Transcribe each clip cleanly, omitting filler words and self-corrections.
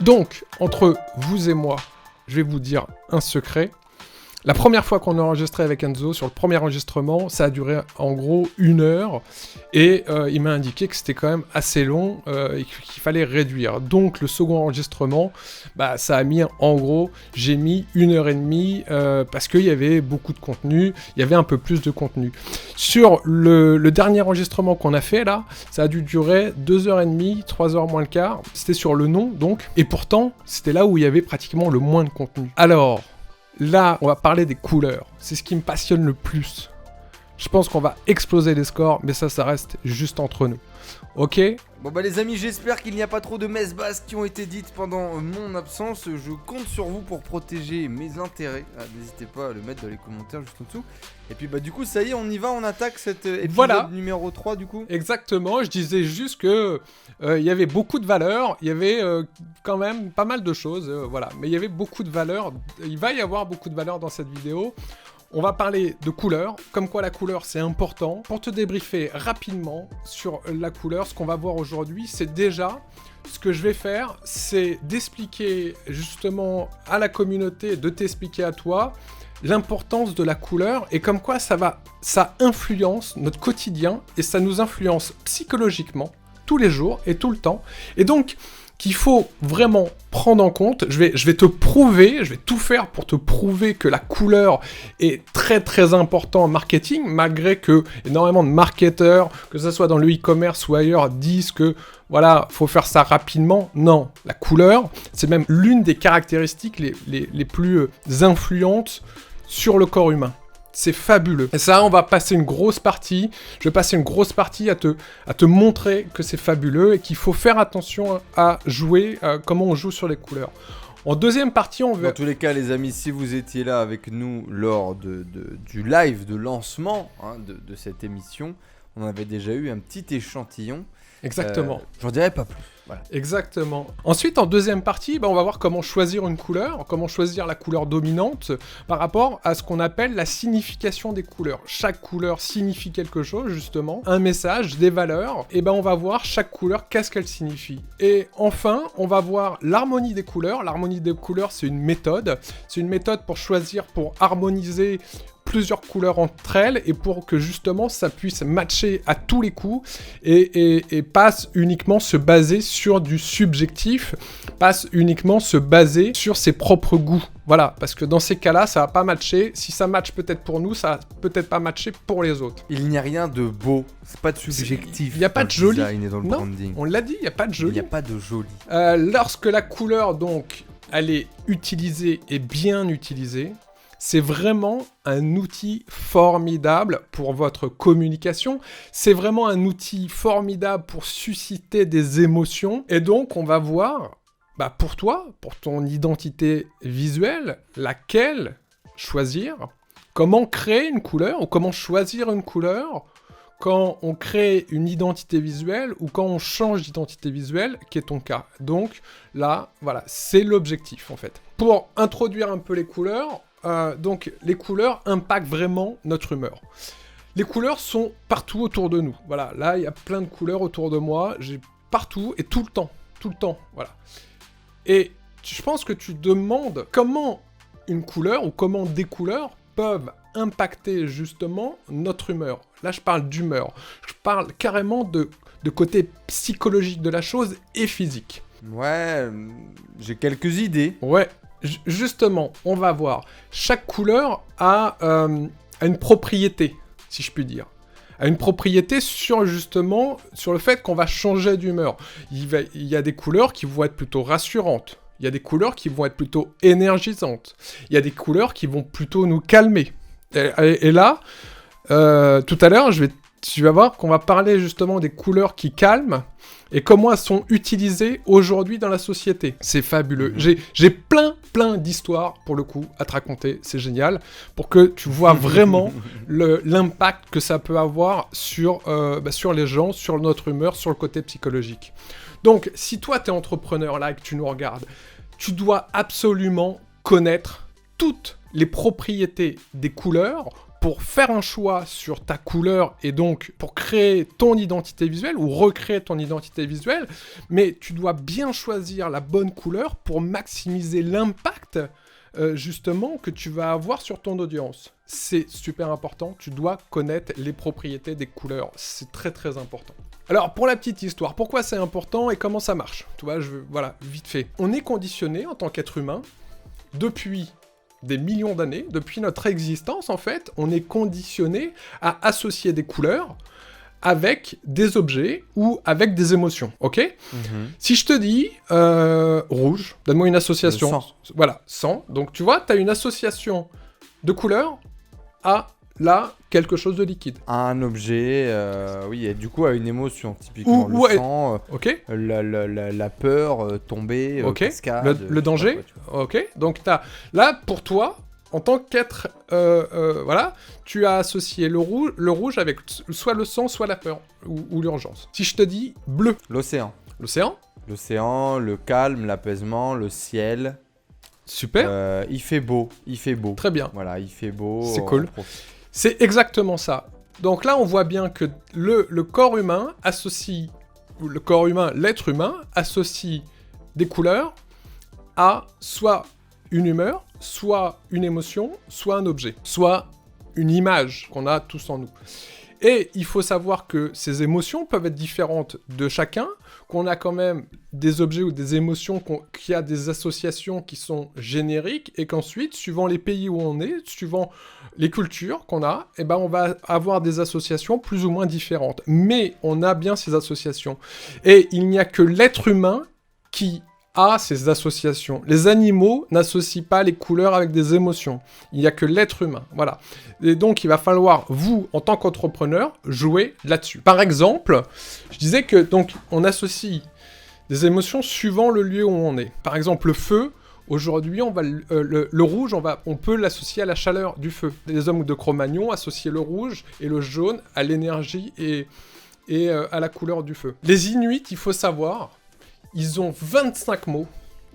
Donc, entre vous et moi, je vais vous dire un secret. La première fois qu'on a enregistré avec Enzo, sur le premier enregistrement, ça a duré en gros 1 heure, et il m'a indiqué que c'était quand même assez long et qu'il fallait réduire. Donc le second enregistrement, ça a mis en gros, j'ai mis 1h30 parce qu'il y avait beaucoup de contenu, il y avait un peu plus de contenu. Sur le dernier enregistrement qu'on a fait là, ça a dû durer 2h30, 3h moins le quart, c'était sur le nom donc, et pourtant c'était là où il y avait pratiquement le moins de contenu. Alors, là, on va parler des couleurs. C'est ce qui me passionne le plus. Je pense qu'on va exploser les scores, mais ça reste juste entre nous. Ok ? Bon les amis, j'espère qu'il n'y a pas trop de messes basses qui ont été dites pendant mon absence. Je compte sur vous pour protéger mes intérêts. N'hésitez pas à le mettre dans les commentaires juste en dessous. Et puis du coup, ça y est, on y va, on attaque cet épisode numéro 3 du coup. Exactement, je disais juste que il y avait beaucoup de valeurs, il y avait quand même pas mal de choses, voilà. Mais il y avait beaucoup de valeurs, il va y avoir beaucoup de valeurs dans cette vidéo. On va parler de couleurs, comme quoi la couleur c'est important. Pour te débriefer rapidement sur la couleur, ce qu'on va voir aujourd'hui, c'est déjà, ce que je vais faire, c'est d'expliquer justement à la communauté, de t'expliquer à toi, l'importance de la couleur et comme quoi ça influence notre quotidien et ça nous influence psychologiquement tous les jours et tout le temps. Et donc, qu'il faut vraiment prendre en compte, je vais te prouver, je vais tout faire pour te prouver que la couleur est très très important en marketing, malgré que énormément de marketeurs, que ce soit dans le e-commerce ou ailleurs, disent que voilà, faut faire ça rapidement. Non, la couleur, c'est même l'une des caractéristiques les plus influentes sur le corps humain. C'est fabuleux. Et ça, on va passer une grosse partie. Je vais passer une grosse partie à te montrer que c'est fabuleux et qu'il faut faire attention à jouer, comment on joue sur les couleurs. En deuxième partie, on va... Dans tous les cas, les amis, si vous étiez là avec nous lors du live de lancement de cette émission, on avait déjà eu un petit échantillon. Exactement. J'en dirai pas plus. Voilà. Exactement. Ensuite, en deuxième partie, on va voir comment choisir une couleur, comment choisir la couleur dominante par rapport à ce qu'on appelle la signification des couleurs. Chaque couleur signifie quelque chose, justement, un message, des valeurs, et on va voir chaque couleur, qu'est-ce qu'elle signifie. Et enfin, on va voir l'harmonie des couleurs. L'harmonie des couleurs, c'est une méthode. C'est une méthode pour choisir, pour harmoniser plusieurs couleurs entre elles et pour que justement ça puisse matcher à tous les coups et pas uniquement se baser sur du subjectif, pas uniquement se baser sur ses propres goûts. Voilà, parce que dans ces cas-là, ça va pas matcher. Si ça match peut-être pour nous, ça va peut-être pas matcher pour les autres. Il n'y a rien de beau, c'est pas de subjectif. Il n'y a pas de joli. Et dans le branding. On l'a dit, il n'y a pas de joli. Il n'y a pas de joli. Lorsque la couleur, donc, elle est utilisée et bien utilisée, c'est vraiment un outil formidable pour votre communication. C'est vraiment un outil formidable pour susciter des émotions. Et donc, on va voir, pour toi, pour ton identité visuelle, laquelle choisir, comment créer une couleur ou comment choisir une couleur quand on crée une identité visuelle ou quand on change d'identité visuelle, qui est ton cas. Donc là, voilà, c'est l'objectif en fait. Pour introduire un peu les couleurs, donc les couleurs impactent vraiment notre humeur. Les couleurs sont partout autour de nous. Voilà, là il y a plein de couleurs autour de moi, j'ai partout et tout le temps, voilà. Et je pense que tu demandes comment une couleur ou comment des couleurs peuvent impacter justement notre humeur. Là je parle d'humeur, je parle carrément de côté psychologique de la chose et physique. Ouais, j'ai quelques idées. Ouais. Justement, on va voir. Chaque couleur a une propriété, si je puis dire. A une propriété sur justement, sur le fait qu'on va changer d'humeur. Il y a des couleurs qui vont être plutôt rassurantes. Il y a des couleurs qui vont être plutôt énergisantes. Il y a des couleurs qui vont plutôt nous calmer. Et là, tout à l'heure, tu vas voir qu'on va parler justement des couleurs qui calment et comment elles sont utilisées aujourd'hui dans la société. C'est fabuleux. J'ai plein d'histoires, pour le coup, à te raconter. C'est génial. Pour que tu vois vraiment l'impact que ça peut avoir sur les gens, sur notre humeur, sur le côté psychologique. Donc, si toi, tu es entrepreneur là et que tu nous regardes, tu dois absolument connaître toutes les propriétés des couleurs pour faire un choix sur ta couleur et donc pour créer ton identité visuelle ou recréer ton identité visuelle, mais tu dois bien choisir la bonne couleur pour maximiser l'impact justement que tu vas avoir sur ton audience. C'est super important, tu dois connaître les propriétés des couleurs, c'est très très important. Alors pour la petite histoire, pourquoi c'est important et comment ça marche? Tu vois, voilà, vite fait. On est conditionné en tant qu'être humain depuis des millions d'années, depuis notre existence en fait, on est conditionné à associer des couleurs avec des objets ou avec des émotions, ok? Si je te dis rouge, donne-moi une association. Le sang. Voilà, sang. Donc tu vois, tu as une association de couleurs à là quelque chose de liquide. Un objet, oui, et du coup, à une émotion, typiquement. Ou le sang, ok? la peur, tomber, Ok. cascade. Le danger. Ok. Donc là, pour toi, en tant qu'être, voilà, tu as associé le rouge avec soit le sang, soit la peur ou l'urgence. Si je te dis bleu, L'océan. l'océan, L'océan, le calme, l'apaisement, le ciel. super, Il fait beau. très bien. Voilà, il fait beau. C'est on cool. profite. C'est exactement ça. Donc là, on voit bien que le corps humain associe, ou le corps humain, l'être humain, associe des couleurs à soit une humeur, soit une émotion, soit un objet, soit une image qu'on a tous en nous. Et il faut savoir que ces émotions peuvent être différentes de chacun, qu'on a quand même des objets ou des émotions qui a des associations qui sont génériques, et qu'ensuite, suivant les pays où on est, suivant les cultures qu'on a, eh ben on va avoir des associations plus ou moins différentes. Mais on a bien ces associations. Et il n'y a que l'être humain qui a ces associations. Les animaux n'associent pas les couleurs avec des émotions. Il n'y a que l'être humain. Voilà. Et donc, il va falloir, vous, en tant qu'entrepreneur, jouer là-dessus. Par exemple, je disais que, donc, on associe des émotions suivant le lieu où on est. Par exemple, le feu, aujourd'hui, le rouge, on peut l'associer à la chaleur du feu. Les hommes de Cro-Magnon associaient le rouge et le jaune à l'énergie et à la couleur du feu. Les Inuits, il faut savoir, ils ont 25 mots,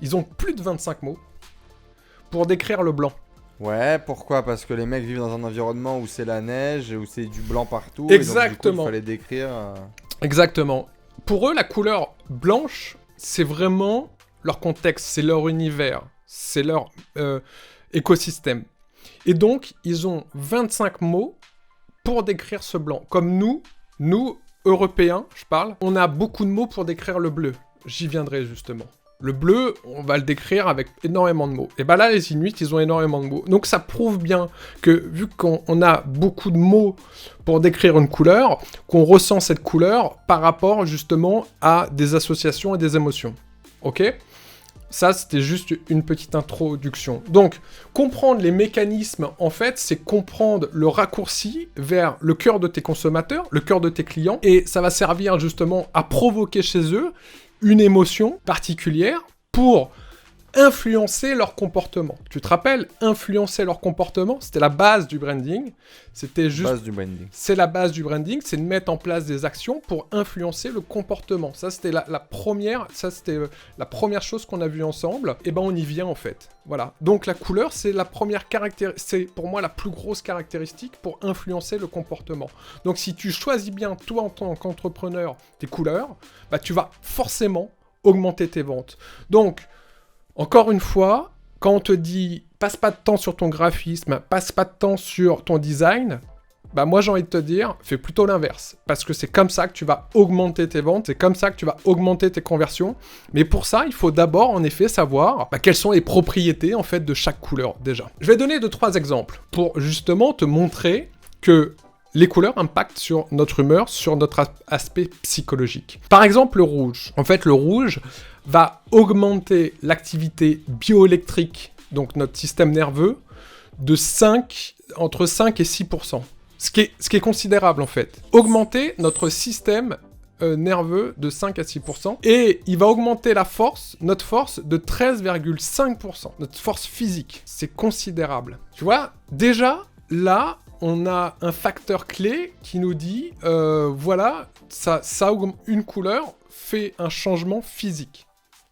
ils ont plus de 25 mots pour décrire le blanc. Ouais, pourquoi? Parce que les mecs vivent dans un environnement où c'est la neige, où c'est du blanc partout. Exactement. Et donc, du coup, il fallait décrire... Exactement. Pour eux, la couleur blanche, c'est vraiment leur contexte, c'est leur univers, c'est leur écosystème. Et donc, ils ont 25 mots pour décrire ce blanc. Comme nous, Européens, je parle, on a beaucoup de mots pour décrire le bleu. J'y viendrai justement. Le bleu, on va le décrire avec énormément de mots. Et ben là, les Inuits, ils ont énormément de mots. Donc ça prouve bien que, vu qu'on a beaucoup de mots pour décrire une couleur, qu'on ressent cette couleur par rapport justement à des associations et des émotions. Ok ? Ça, c'était juste une petite introduction. Donc, comprendre les mécanismes, en fait, c'est comprendre le raccourci vers le cœur de tes consommateurs, le cœur de tes clients, et ça va servir justement à provoquer chez eux une émotion particulière pour influencer leur comportement. Tu te rappelles, influencer leur comportement, c'était la base du branding. C'était juste... Base du branding. C'est la base du branding, c'est de mettre en place des actions pour influencer le comportement. Ça, c'était la première chose qu'on a vue ensemble. Et ben, on y vient en fait. Voilà. Donc la couleur, c'est la première caractéristique, c'est pour moi la plus grosse caractéristique pour influencer le comportement. Donc si tu choisis bien, toi en tant qu'entrepreneur, tes couleurs, bah, tu vas forcément augmenter tes ventes. Donc, encore une fois, quand on te dit passe pas de temps sur ton graphisme, passe pas de temps sur ton design, bah moi j'ai envie de te dire, fais plutôt l'inverse. Parce que c'est comme ça que tu vas augmenter tes ventes, c'est comme ça que tu vas augmenter tes conversions. Mais pour ça, il faut d'abord en effet savoir quelles sont les propriétés en fait de chaque couleur déjà. Je vais donner 2-3 exemples pour justement te montrer que les couleurs impactent sur notre humeur, sur notre aspect psychologique. Par exemple, le rouge. En fait, le rouge va augmenter l'activité bioélectrique, donc notre système nerveux, entre 5 et 6%. Ce qui est considérable en fait. Augmenter notre système nerveux de 5 à 6%. Et il va augmenter notre force de 13,5%. Notre force physique. C'est considérable. Tu vois, déjà, là, on a un facteur clé qui nous dit, voilà, une couleur fait un changement physique.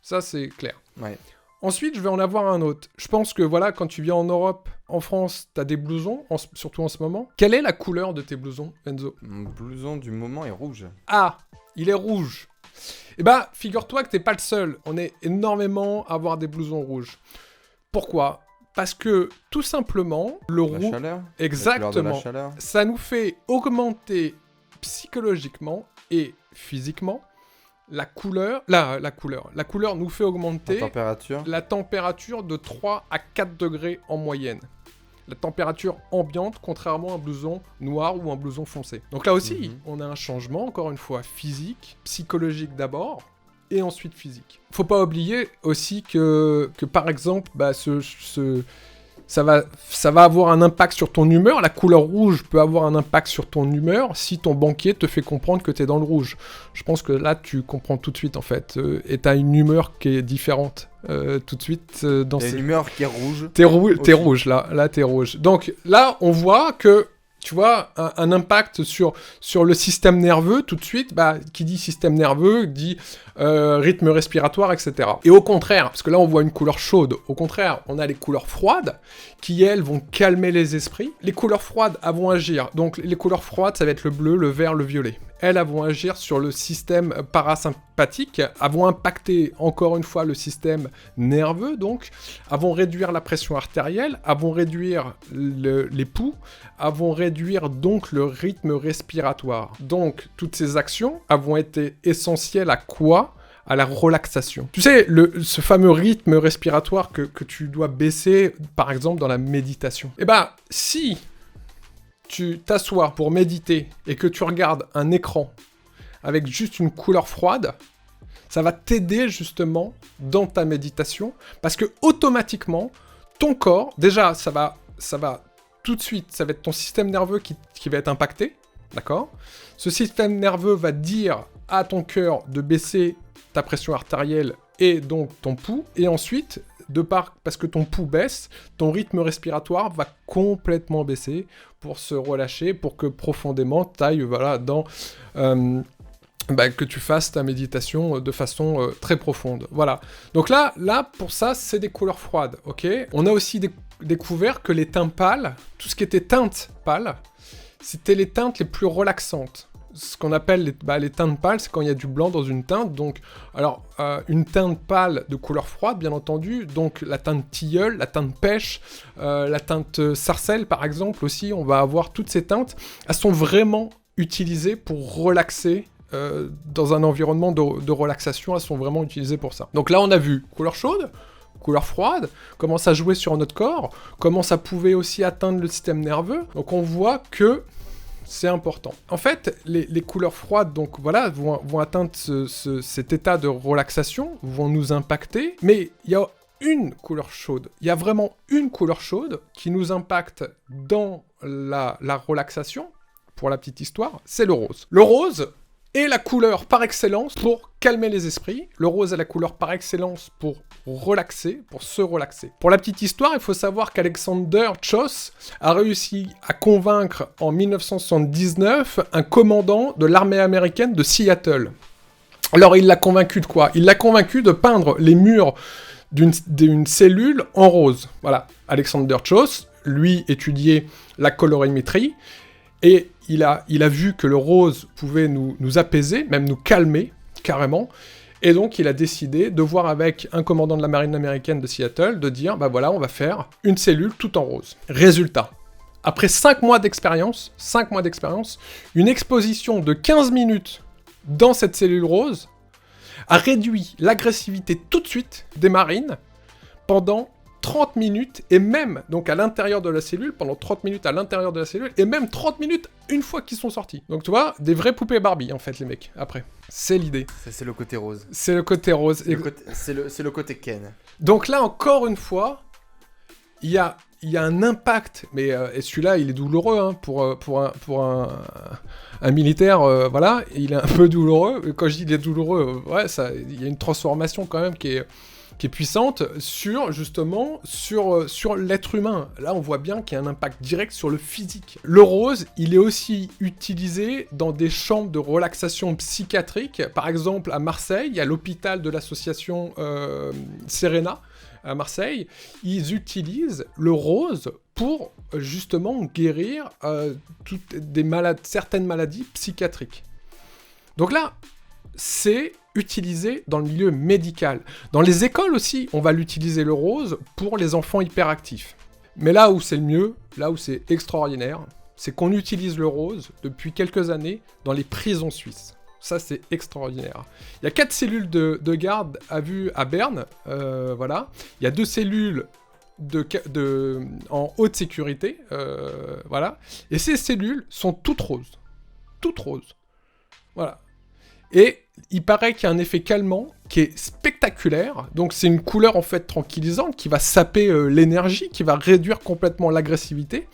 Ça, c'est clair. Ouais. Ensuite, je vais en avoir un autre. Je pense que voilà, quand tu viens en Europe, en France, t'as des blousons, surtout en ce moment. Quelle est la couleur de tes blousons, Enzo? Mon blouson du moment est rouge. Ah, il est rouge. Eh ben, figure-toi que t'es pas le seul. On est énormément à avoir des blousons rouges. Pourquoi? Parce que, tout simplement, le La rouge... chaleur. Exactement. La couleur de la chaleur. Ça nous fait augmenter psychologiquement et physiquement la couleur. La couleur nous fait augmenter La température. la température de 3 à 4 degrés en moyenne. La température ambiante, contrairement à un blouson noir ou un blouson foncé. Donc là aussi, on a un changement, encore une fois, physique, psychologique d'abord, et ensuite physique. Faut pas oublier aussi que par exemple, bah, ça va avoir un impact sur ton humeur. La couleur rouge peut avoir un impact sur ton humeur si ton banquier te fait comprendre que tu es dans le rouge. Je pense que là, tu comprends tout de suite, en fait. Et tu as une humeur qui est différente tout de suite. Dans Une humeur qui est rouge. T'es rouge, là. Là, t'es rouge. Donc là, on voit que, tu vois, un impact sur le système nerveux, tout de suite, bah, qui dit système nerveux, dit rythme respiratoire, etc. Et au contraire, parce que là, on voit une couleur chaude, au contraire, on a les couleurs froides, qui, elles, vont calmer les esprits. Les couleurs froides, elles vont agir. Donc, les couleurs froides, ça va être le bleu, le vert, le violet. Elles vont agir sur le système parasympathique, elles vont impacter encore une fois le système nerveux, donc elles vont réduire la pression artérielle, elles vont réduire les pouls, elles vont réduire donc le rythme respiratoire. Donc toutes ces actions elles vont être essentielles à quoi ? À la relaxation. Tu sais, ce fameux rythme respiratoire que tu dois baisser, par exemple dans la méditation. Eh ben, si tu t'assois pour méditer et que tu regardes un écran avec juste une couleur froide, ça va t'aider justement dans ta méditation parce que automatiquement, ton corps, déjà, ça va tout de suite, ça va être ton système nerveux qui va être impacté, d'accord ? Ce système nerveux va dire à ton cœur de baisser ta pression artérielle et donc ton pouls, et ensuite, parce que ton pouls baisse, ton rythme respiratoire va complètement baisser pour se relâcher, pour que profondément t'ailles dans que tu fasses ta méditation de façon très profonde. Voilà. Donc là, pour ça, c'est des couleurs froides, ok ? On a aussi découvert que les teintes pâles, tout ce qui était teintes pâles, c'était les teintes les plus relaxantes. Ce qu'on appelle les teintes pâles, c'est quand il y a du blanc dans une teinte. Donc, alors, une teinte pâle de couleur froide, bien entendu. Donc, la teinte tilleul, la teinte pêche, la teinte sarcelle, par exemple, aussi. On va avoir toutes ces teintes. Elles sont vraiment utilisées pour relaxer dans un environnement de relaxation. Elles sont vraiment utilisées pour ça. Donc là, on a vu couleur chaude, couleur froide, comment ça jouait sur notre corps, comment ça pouvait aussi atteindre le système nerveux. Donc, on voit que c'est important. En fait, les couleurs froides, donc voilà, vont atteindre cet état de relaxation, vont nous impacter, mais il y a une couleur chaude. Il y a vraiment une couleur chaude qui nous impacte dans la relaxation, pour la petite histoire, c'est le rose. Le rose est la couleur par excellence pour calmer les esprits. Le rose est la couleur par excellence pour relaxer, pour se relaxer. Pour la petite histoire, il faut savoir qu'Alexander Choss a réussi à convaincre en 1979 un commandant de l'armée américaine de Seattle. Alors il l'a convaincu de quoi ? Il l'a convaincu de peindre les murs d'une cellule en rose. Voilà, Alexander Choss, lui, étudiait la colorimétrie, et il a vu que le rose pouvait nous apaiser, même nous calmer, carrément. Et donc, il a décidé de voir avec un commandant de la marine américaine de Seattle, de dire, bah voilà, on va faire une cellule tout en rose. Résultat, après 5 mois d'expérience, une exposition de 15 minutes dans cette cellule rose a réduit l'agressivité tout de suite des marines pendant 30 minutes, et même, donc à l'intérieur de la cellule, pendant 30 minutes à l'intérieur de la cellule, et même 30 minutes une fois qu'ils sont sortis. Donc tu vois, des vraies poupées Barbie, en fait, les mecs, après. C'est l'idée. Ça, c'est le côté rose. C'est le côté rose. C'est le côté Ken. Donc là, encore une fois, il y a un impact, mais et celui-là, il est douloureux, hein, pour un militaire, voilà, il est un peu douloureux. Quand je dis il est douloureux, ouais, il y a une transformation quand même qui est puissante sur l'être humain. Là, on voit bien qu'il y a un impact direct sur le physique. Le rose, il est aussi utilisé dans des chambres de relaxation psychiatrique. Par exemple, à Marseille, il y a l'hôpital de l'association Serena, à Marseille, ils utilisent le rose pour justement guérir certaines maladies psychiatriques. Donc là, c'est utilisé dans le milieu médical. Dans les écoles aussi, on va l'utiliser le rose pour les enfants hyperactifs. Mais là où c'est le mieux, là où c'est extraordinaire, c'est qu'on utilise le rose depuis quelques années dans les prisons suisses. Ça, c'est extraordinaire. Il y a 4 cellules de garde à vue à Berne. Voilà. Il y a 2 cellules en haute sécurité. Voilà. Et ces cellules sont toutes roses. Toutes roses. Voilà. Et il paraît qu'il y a un effet calmant qui est spectaculaire. Donc c'est une couleur en fait tranquillisante qui va saper l'énergie, qui va réduire complètement l'agressivité.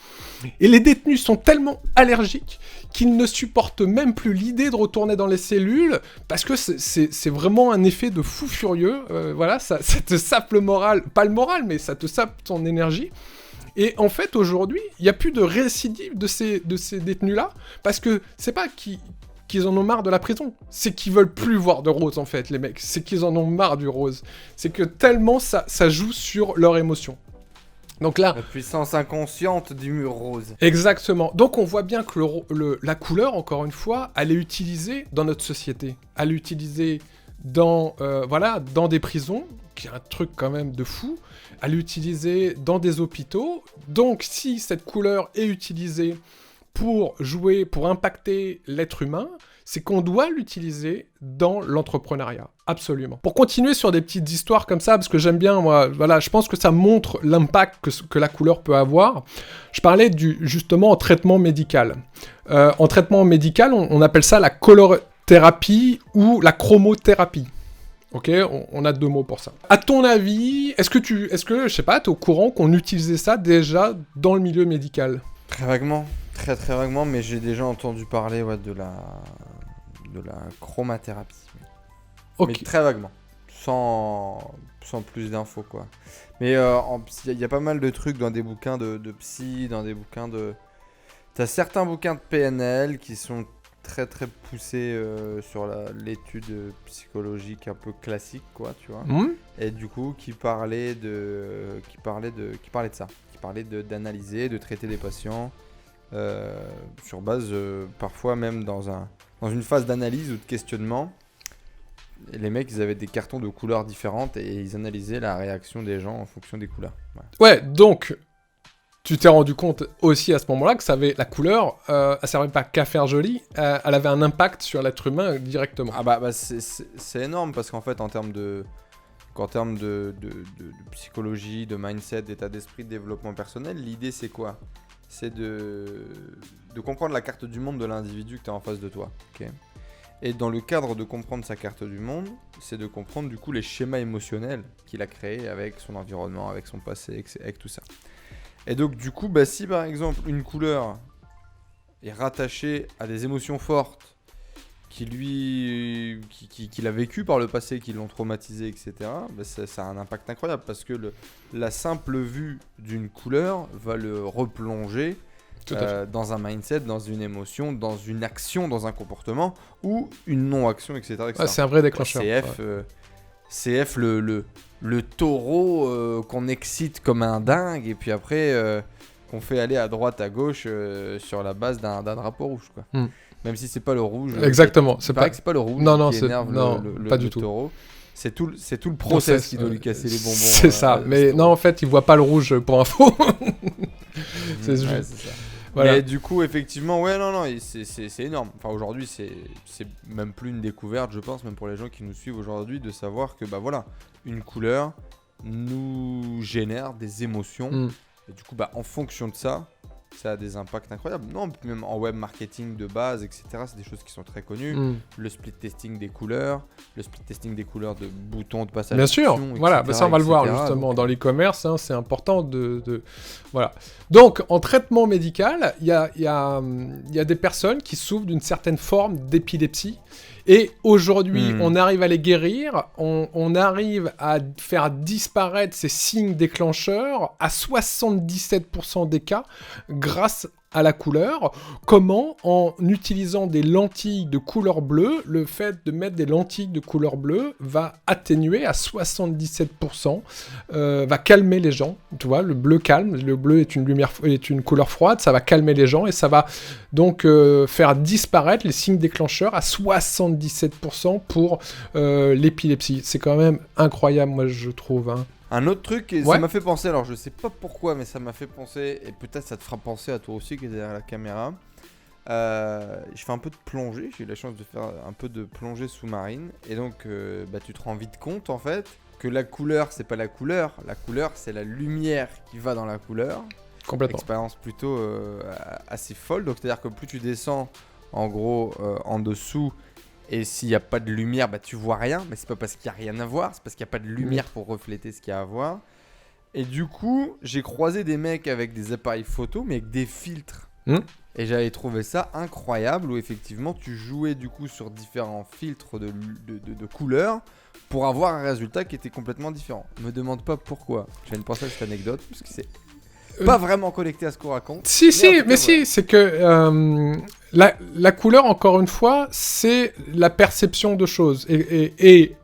Et les détenus sont tellement allergiques qu'ils ne supportent même plus l'idée de retourner dans les cellules parce que c'est vraiment un effet de fou furieux. Voilà, ça te sape le moral, pas le moral, mais ça te sape ton énergie. Et en fait, aujourd'hui, il n'y a plus de récidive de ces détenus-là parce que c'est pas qu'ils en ont marre de la prison. C'est qu'ils veulent plus voir de rose, en fait, les mecs. C'est qu'ils en ont marre du rose. C'est que tellement ça joue sur leurs émotions. Donc là... La puissance inconsciente du mur rose. Exactement. Donc on voit bien que la couleur, encore une fois, elle est utilisée dans notre société. Elle est utilisée dans des prisons, qui est un truc quand même de fou. Elle est utilisée dans des hôpitaux. Donc si cette couleur est utilisée pour impacter l'être humain, c'est qu'on doit l'utiliser dans l'entrepreneuriat. Absolument. Pour continuer sur des petites histoires comme ça, parce que j'aime bien, moi, voilà, je pense que ça montre l'impact que la couleur peut avoir. Je parlais justement en traitement médical. En traitement médical, on appelle ça la colorothérapie ou la chromothérapie. Ok, on a 2 mots pour ça. À ton avis, est-ce que je sais pas, t'es au courant qu'on utilisait ça déjà dans le milieu médical ? Très vaguement. Très très vaguement, mais j'ai déjà entendu parler de la chromathérapie. Okay. Mais très vaguement, sans plus d'infos quoi. Mais il y a pas mal de trucs dans des bouquins de psy, dans des bouquins de... T'as certains bouquins de PNL qui sont très très poussés sur l'étude psychologique un peu classique quoi, tu vois. Et du coup qui parlaient de ça, qui parlaient d'analyser, de traiter des patients. Sur base, parfois même dans une phase d'analyse ou de questionnement, les mecs ils avaient des cartons de couleurs différentes et ils analysaient la réaction des gens en fonction des couleurs. Ouais, donc tu t'es rendu compte aussi à ce moment-là que la couleur, elle servait pas qu'à faire joli, elle avait un impact sur l'être humain directement. Ah bah c'est énorme parce qu'en fait en termes de psychologie, de mindset, d'état d'esprit, de développement personnel, l'idée c'est quoi ? C'est de comprendre la carte du monde de l'individu que tu as en face de toi. Okay. Et dans le cadre de comprendre sa carte du monde, c'est de comprendre du coup les schémas émotionnels qu'il a créés avec son environnement, avec son passé, avec tout ça. Et donc du coup, si par exemple une couleur est rattachée à des émotions fortes qu'il a vécu par le passé, qui l'ont traumatisé, etc., ça a un impact incroyable parce que la simple vue d'une couleur va le replonger dans un mindset, dans une émotion, dans une action, dans un comportement ou une non-action, etc. Ouais, c'est un vrai déclencheur. CF le taureau qu'on excite comme un dingue et puis après qu'on fait aller à droite, à gauche sur la base d'un drapeau rouge, quoi. Même si c'est pas le rouge. Exactement. C'est pas le rouge qui énerve pas du tout. Taureau. C'est tout le process qui doit lui casser les bonbons. C'est ça. Mais non, en fait, il voit pas le rouge pour info. c'est ça. Voilà. Mais du coup, effectivement, c'est énorme. Enfin, aujourd'hui, c'est même plus une découverte, je pense, même pour les gens qui nous suivent aujourd'hui, de savoir que une couleur nous génère des émotions. Et du coup, en fonction de ça, ça a des impacts incroyables. Non, même en web marketing de base, etc., c'est des choses qui sont très connues. Le split testing des couleurs, le split testing des couleurs de boutons de passage. Bien sûr, voilà, ça on va le voir justement donc... dans l'e-commerce, c'est important voilà. Donc en traitement médical, il y a des personnes qui souffrent d'une certaine forme d'épilepsie. Et aujourd'hui, on arrive à les guérir, on arrive à faire disparaître ces signes déclencheurs à 77% des cas grâce à la couleur. Comment? En utilisant des lentilles de couleur bleue, le fait de mettre des lentilles de couleur bleue va atténuer à 77%, va calmer les gens. Tu vois, le bleu calme, le bleu est une couleur froide, ça va calmer les gens et ça va donc faire disparaître les signes déclencheurs à 77% pour l'épilepsie. C'est quand même incroyable, moi je trouve. Hein. Un autre truc, et Ouais. ça m'a fait penser, alors je sais pas pourquoi, mais ça m'a fait penser, et peut-être ça te fera penser à toi aussi qui est derrière la caméra. Je fais un peu de plongée, j'ai eu la chance de faire un peu de plongée sous-marine, et donc tu te rends vite compte en fait que la couleur c'est pas la couleur c'est la lumière qui va dans la couleur. Complètement. Expérience plutôt assez folle, donc c'est à dire que plus tu descends en gros en dessous, et s'il n'y a pas de lumière, tu vois rien, mais c'est pas parce qu'il n'y a rien à voir, c'est parce qu'il n'y a pas de lumière pour refléter ce qu'il y a à voir. Et du coup, j'ai croisé des mecs avec des appareils photo, mais avec des filtres. Et j'avais trouvé ça incroyable, où effectivement, tu jouais du coup sur différents filtres de couleurs pour avoir un résultat qui était complètement différent. Me demande pas pourquoi. Je viens de penser à cette anecdote, parce que c'est pas vraiment connecté à ce qu'on raconte. Si, c'est que la couleur, encore une fois, c'est la perception de choses. Et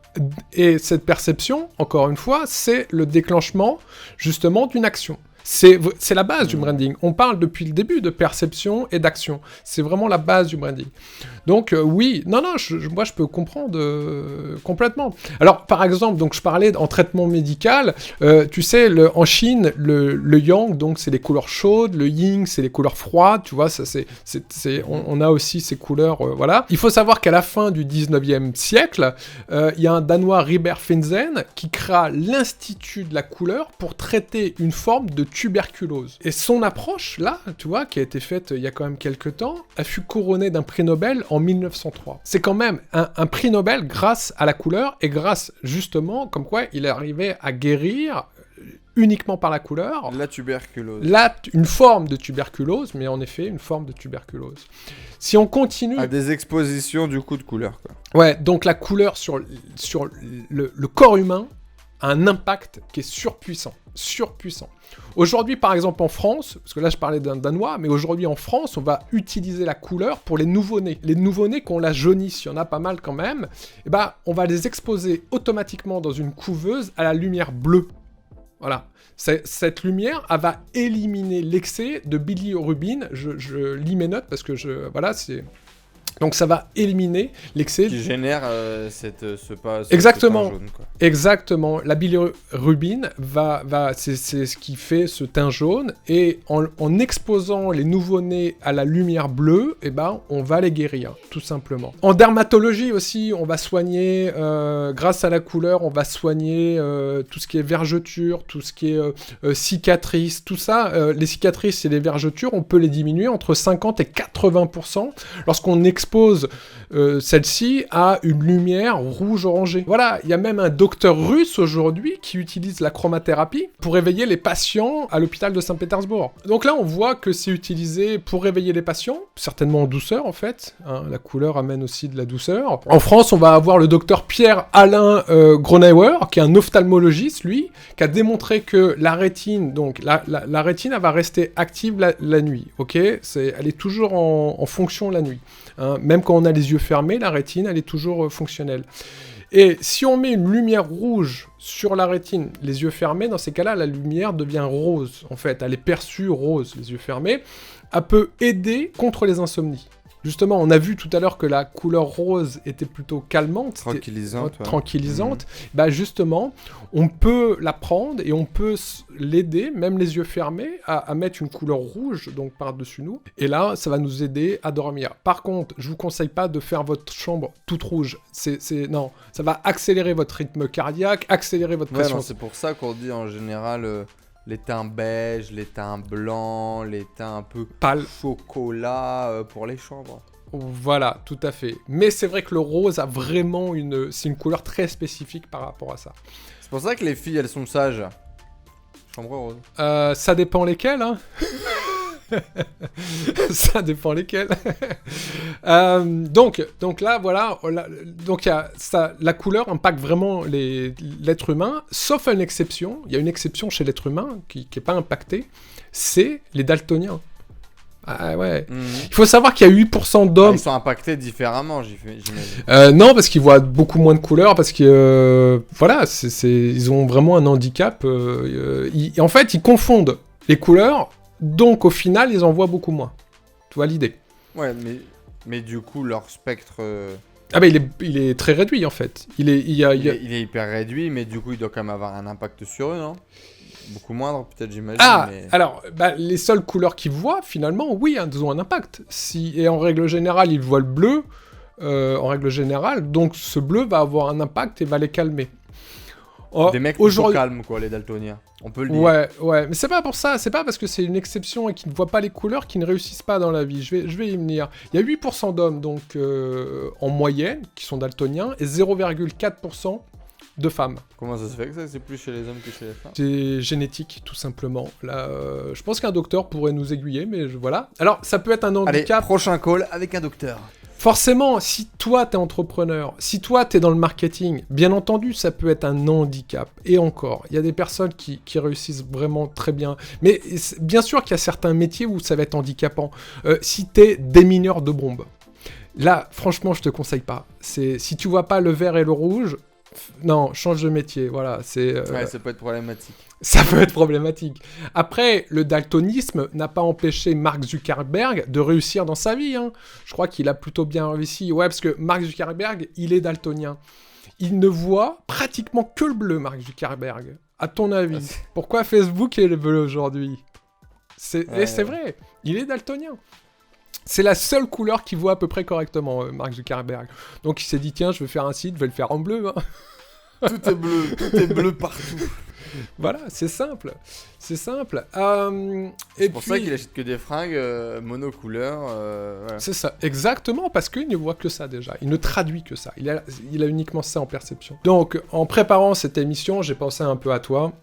cette perception, encore une fois, c'est le déclenchement, justement, d'une action. C'est la base du branding. On parle depuis le début de perception et d'action. C'est vraiment la base du branding. Donc oui, moi je peux comprendre complètement. Alors par exemple, donc je parlais en traitement médical, tu sais, en Chine, le yang, donc c'est les couleurs chaudes, le yin, c'est les couleurs froides, tu vois, on a aussi ces couleurs, voilà. Il faut savoir qu'à la fin du 19e siècle, il y a un Danois, Ribert Finzen, qui créa l'Institut de la couleur pour traiter une forme de tuberculose. Et son approche, là, tu vois, qui a été faite il y a quand même quelques temps, elle fut couronnée d'un prix Nobel en 1903. C'est quand même un prix Nobel grâce à la couleur et grâce, justement, comme quoi il arrivait à guérir uniquement par la couleur. La tuberculose. Une forme de tuberculose, mais en effet, une forme de tuberculose. Si on continue... À des expositions, du coup, de couleurs, quoi. Ouais, donc la couleur sur le corps humain a un impact qui est surpuissant. Aujourd'hui, par exemple, en France, parce que là, je parlais d'un Danois, mais aujourd'hui, en France, on va utiliser la couleur pour les nouveau-nés. Les nouveau-nés qui ont la jaunisse, il y en a pas mal quand même, et on va les exposer automatiquement dans une couveuse à la lumière bleue. Voilà. Cette lumière, elle va éliminer l'excès de bilirubine. Je lis mes notes parce que c'est... Donc ça va éliminer l'excès... Qui génère Exactement. ce teint jaune, quoi. Exactement. La bilirubine c'est ce qui fait ce teint jaune. Et en exposant les nouveau-nés à la lumière bleue, on va les guérir, tout simplement. En dermatologie aussi, on va soigner, grâce à la couleur, on va soigner tout ce qui est vergeture, tout ce qui est cicatrices, tout ça. Les cicatrices et les vergetures, on peut les diminuer entre 50 et 80% lorsqu'on expose celle-ci à une lumière rouge-orangée. Voilà, il y a même un docteur russe aujourd'hui qui utilise la chromathérapie pour réveiller les patients à l'hôpital de Saint-Pétersbourg. Donc là, on voit que c'est utilisé pour réveiller les patients, certainement en douceur en fait. Hein, la couleur amène aussi de la douceur. En France, on va avoir le docteur Pierre-Alain Gronauer, qui est un ophtalmologiste, lui, qui a démontré que la rétine, donc la rétine, elle va rester active la nuit, ok ? Elle est toujours en fonction la nuit. Hein, même quand on a les yeux fermés, la rétine, elle est toujours fonctionnelle. Et si on met une lumière rouge sur la rétine, les yeux fermés, dans ces cas-là, la lumière devient rose. En fait, elle est perçue rose, les yeux fermés. Elle peut aider contre les insomnies. Justement, on a vu tout à l'heure que la couleur rose était plutôt calmante. Tranquillisante. Justement, on peut la prendre et on peut l'aider, même les yeux fermés, à mettre une couleur rouge donc par-dessus nous. Et là, ça va nous aider à dormir. Par contre, je vous conseille pas de faire votre chambre toute rouge. Non, ça va accélérer votre rythme cardiaque, accélérer votre pression. Ouais, c'est pour ça qu'on dit en général... les teints beige, les teints blancs, les teints un peu pâle, chocolat pour les chambres. Voilà, tout à fait. Mais c'est vrai que le rose a vraiment c'est une couleur très spécifique par rapport à ça. C'est pour ça que les filles, elles sont sages. Chambre rose. Ça dépend lesquelles, hein. Ça dépend lesquels. Donc là, voilà. Donc la couleur impacte vraiment l'être humain, sauf à une exception. Il y a une exception chez l'être humain qui n'est pas impactée, c'est les daltoniens. Ah ouais. Mhm. Il faut savoir qu'il y a 8% Ah, d'hommes. ils sont impactés différemment, j'imagine. Non, parce qu'ils voient beaucoup moins de couleurs, parce que voilà, ils ont vraiment un handicap. En fait, ils confondent les couleurs, donc au final, ils en voient beaucoup moins. Tu vois l'idée? Ouais, mais du coup, leur spectre... Ah bah il est très réduit en fait. Il est hyper réduit, mais du coup, il doit quand même avoir un impact sur eux, non? Beaucoup moindre, peut-être, j'imagine. Ah, mais... alors, les seules couleurs qu'ils voient, finalement, oui, elles ont un impact. Et en règle générale, ils voient le bleu, en règle générale, donc ce bleu va avoir un impact et va les calmer. Des mecs plutôt calmes, quoi, les daltoniens. On peut le dire. Ouais, mais c'est pas pour ça, c'est pas parce que c'est une exception et qu'ils ne voient pas les couleurs qu'ils ne réussissent pas dans la vie. Je vais y venir. Il y a 8% d'hommes, donc, en moyenne, qui sont daltoniens, et 0,4% de femmes. Comment ça se fait que ça, c'est plus chez les hommes que chez les femmes? C'est génétique, tout simplement. Là, je pense qu'un docteur pourrait nous aiguiller, mais voilà. Alors, ça peut être un handicap. Allez, prochain call avec un docteur. Forcément, si toi, t'es entrepreneur, si toi, t'es dans le marketing, bien entendu, ça peut être un handicap. Et encore, il y a des personnes qui réussissent vraiment très bien. Mais bien sûr qu'il y a certains métiers où ça va être handicapant. Si t'es démineur de bombes, là, franchement, je te conseille pas. Si tu vois pas le vert et le rouge, non, change de métier, voilà. Ouais, ça peut être problématique. Ça peut être problématique. Après, le daltonisme n'a pas empêché Mark Zuckerberg de réussir dans sa vie. Hein. Je crois qu'il a plutôt bien réussi. Ouais, parce que Mark Zuckerberg, il est daltonien. Il ne voit pratiquement que le bleu, Mark Zuckerberg. À ton avis, pourquoi Facebook est le bleu aujourd'hui? Et c'est vrai, il est daltonien. C'est la seule couleur qu'il voit à peu près correctement, Mark Zuckerberg. Donc il s'est dit, tiens, je vais faire un site, je vais le faire en bleu. Hein. Tout est bleu partout. Voilà, c'est simple. C'est simple. C'est pour ça qu'il achète que des fringues monocouleurs. Voilà. C'est ça, exactement, parce qu'il ne voit que ça déjà. Il ne traduit que ça. Il a uniquement ça en perception. Donc, en préparant cette émission, j'ai pensé un peu à toi.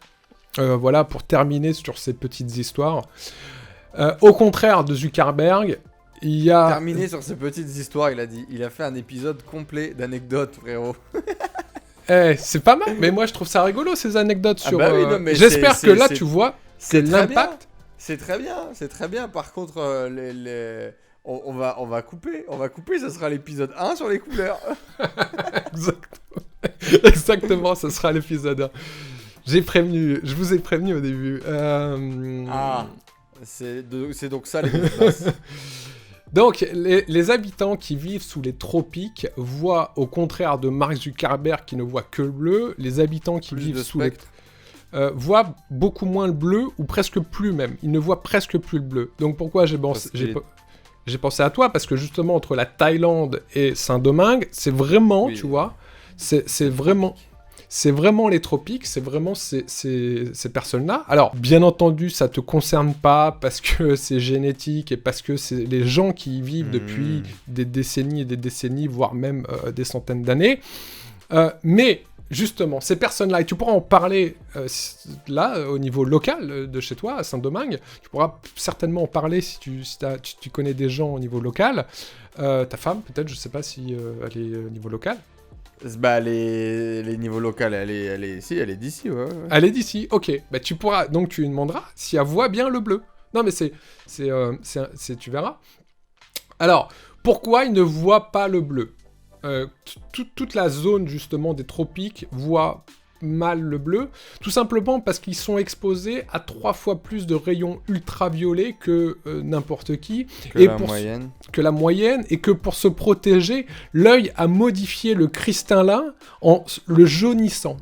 Voilà, pour terminer sur ces petites histoires. Au contraire de Zuckerberg, il y a... Terminé sur ces petites histoires, il a dit. Il a fait un épisode complet d'anecdotes, frérot. C'est pas mal, mais moi je trouve ça rigolo ces anecdotes sur. Bah oui, non, mais j'espère que là tu vois c'est l'impact. C'est très bien. Par contre, on va couper, ça sera l'épisode 1 sur les couleurs. Exactement, ça sera l'épisode 1. Je vous ai prévenu au début. C'est donc ça les espaces. Donc, les habitants qui vivent sous les tropiques voient, au contraire de Mark Zuckerberg qui ne voit que le bleu, les habitants qui vivent sous les... voient beaucoup moins le bleu, ou presque plus même. Ils ne voient presque plus le bleu. Donc pourquoi j'ai pensé à toi? Parce que justement, entre la Thaïlande et Saint-Domingue, c'est vraiment, tu vois, c'est vraiment les tropiques, c'est vraiment ces personnes-là. Alors, bien entendu, ça te concerne pas parce que c'est génétique et parce que c'est les gens qui y vivent depuis des décennies et des décennies, voire même des centaines d'années. Mais, justement, ces personnes-là, et tu pourras en parler là, au niveau local de chez toi, à Saint-Domingue, tu pourras certainement en parler si tu connais des gens au niveau local. Ta femme, peut-être, je sais pas si elle est au niveau local. Bah, les niveaux locaux, elle est d'ici, ouais. Elle est d'ici, ok. Bah, tu lui demanderas si elle voit bien le bleu. Non, mais tu verras. Alors, pourquoi il ne voit pas le bleu? Toute la zone, justement, des tropiques voit mal le bleu, tout simplement parce qu'ils sont exposés à 3 fois plus de rayons ultraviolets que n'importe qui. Que la moyenne, et que pour se protéger, l'œil a modifié le cristallin en le jaunissant.